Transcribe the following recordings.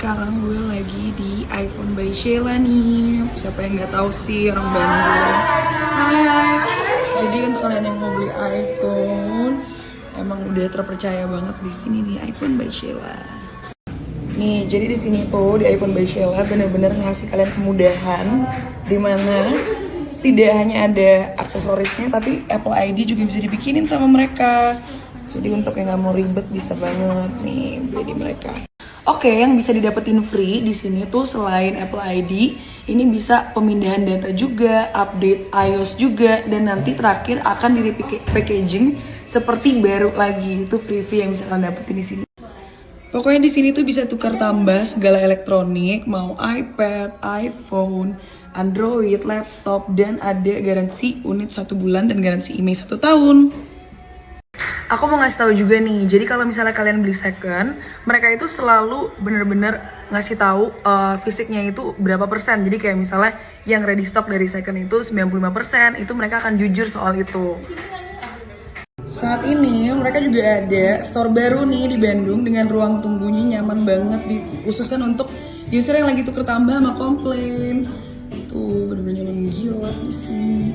sekarang gue lagi di iPhone by Sheila nih. Siapa yang nggak tahu sih, orang Bandung. Hai. Jadi untuk kalian yang mau beli iPhone, emang udah terpercaya banget di sini nih, iPhone by Sheila. Nih, jadi di sini tuh di iPhone by Sheila bener-bener ngasih kalian kemudahan, dimana tidak hanya ada aksesorisnya, tapi Apple ID juga bisa dibikinin sama mereka. Jadi untuk yang nggak mau ribet bisa banget nih beli di mereka. Oke, yang bisa didapetin free di sini tuh selain Apple ID, ini bisa pemindahan data juga, update iOS juga, dan nanti terakhir akan di packaging seperti baru lagi. Itu free yang bisa kalian dapetin di sini. Pokoknya di sini tuh bisa tukar tambah segala elektronik, mau iPad, iPhone, Android, laptop, dan ada garansi unit 1 bulan dan garansi email 1 tahun. Aku mau ngasih tahu juga nih, jadi kalau misalnya kalian beli second, mereka itu selalu bener-bener ngasih tahu fisiknya itu berapa persen. Jadi kayak misalnya yang ready stock dari second itu 95%, itu mereka akan jujur soal itu. Saat ini mereka juga ada store baru nih di Bandung dengan ruang tunggunya nyaman banget, dikhususkan untuk user yang lagi tuker tambah sama komplain. Tuh bener-bener nyaman gila di sini.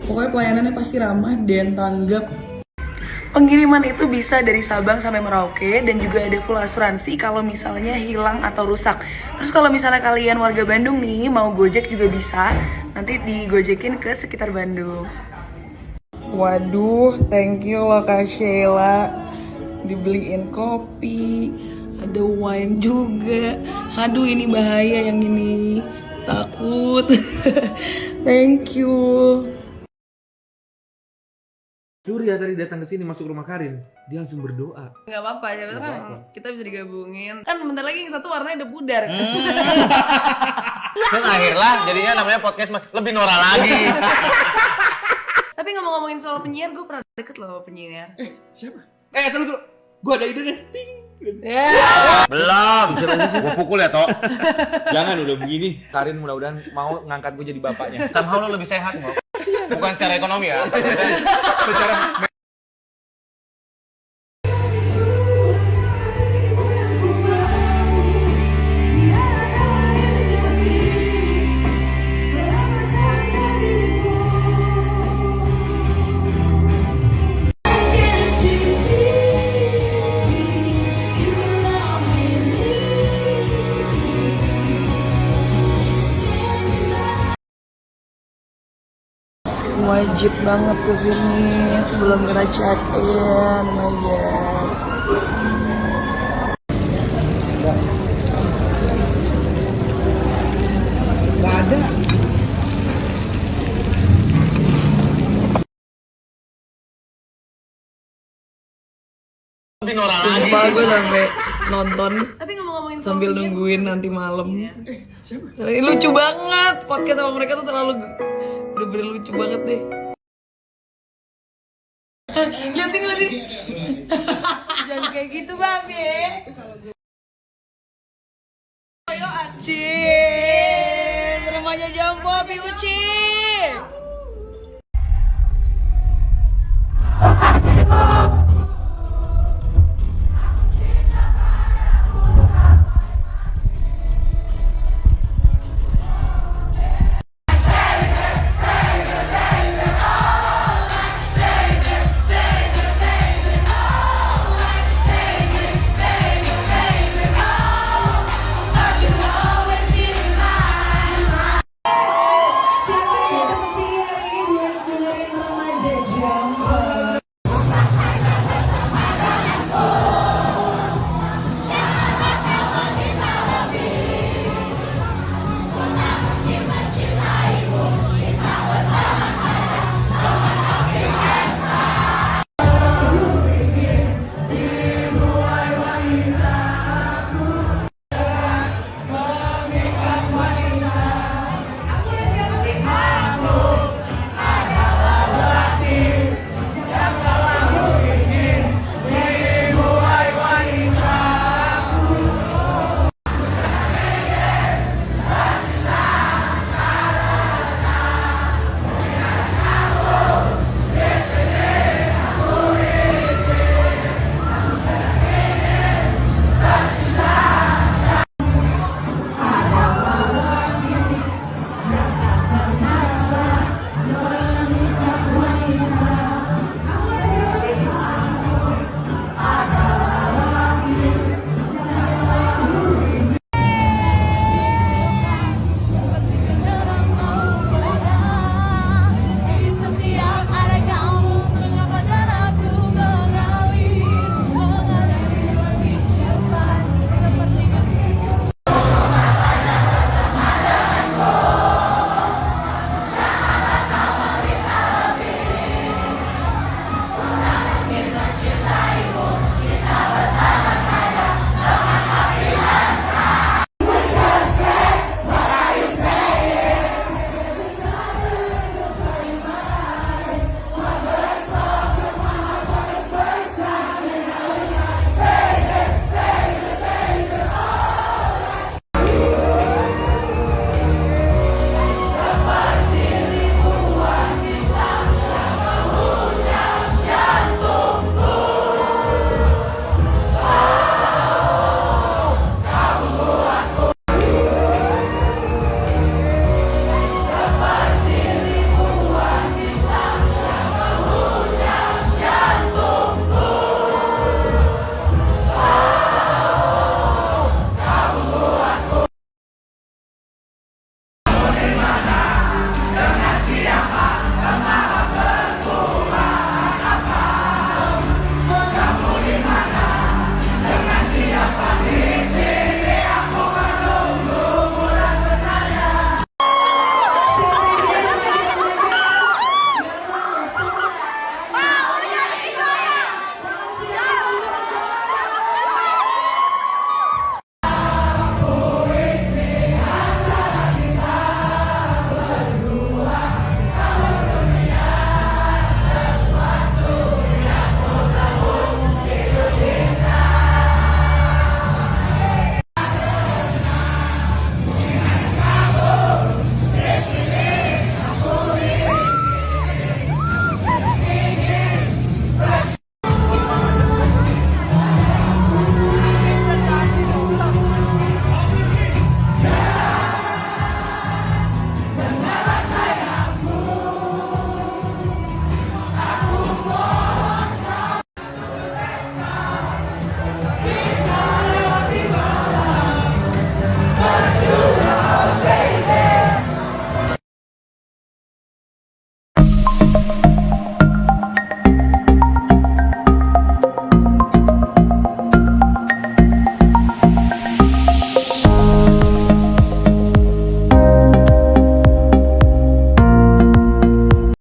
Pokoknya pelayanannya pasti ramah dan tanggap. Pengiriman itu bisa dari Sabang sampai Merauke dan juga ada full asuransi kalau misalnya hilang atau rusak. Terus kalau misalnya kalian warga Bandung nih mau Gojek juga bisa, nanti digojekin ke sekitar Bandung. Waduh, thank you loh Kak Sheila. Dibeliin kopi, ada wine juga. Aduh ini bahaya yang ini, takut. Thank you. Surya tadi datang ke sini masuk rumah Karin, dia langsung berdoa. Gak apa-apa, kan kita bisa digabungin. Kan bentar lagi yang satu warnanya udah pudar. Dan akhirnya jadinya namanya podcast lebih Nora lagi. Tapi ngomongin soal penyiar, gue pernah deket loh penyiar. Siapa? Terus, gue ada ide deh. Ting. Belum. Gue pukul ya, Tok. Jangan udah begini. Karin mudah-mudahan mau ngangkat gue jadi bapaknya. Somehow lo lebih sehat, Mo. Bukan secara ekonomi ya. Secara wajib banget kesini sebelum kita check in. Oh my god. Gak ada. lebih Nora lagi. Sumpah gue sampai nonton sambil nungguin nanti malam. Ini lucu banget, podcast sama mereka tuh terlalu bener-bener lucu banget deh. Liatin gak sih? Jangan kayak gitu bang ya. Ayo Acin, rumahnya Jambo, Api Ucin.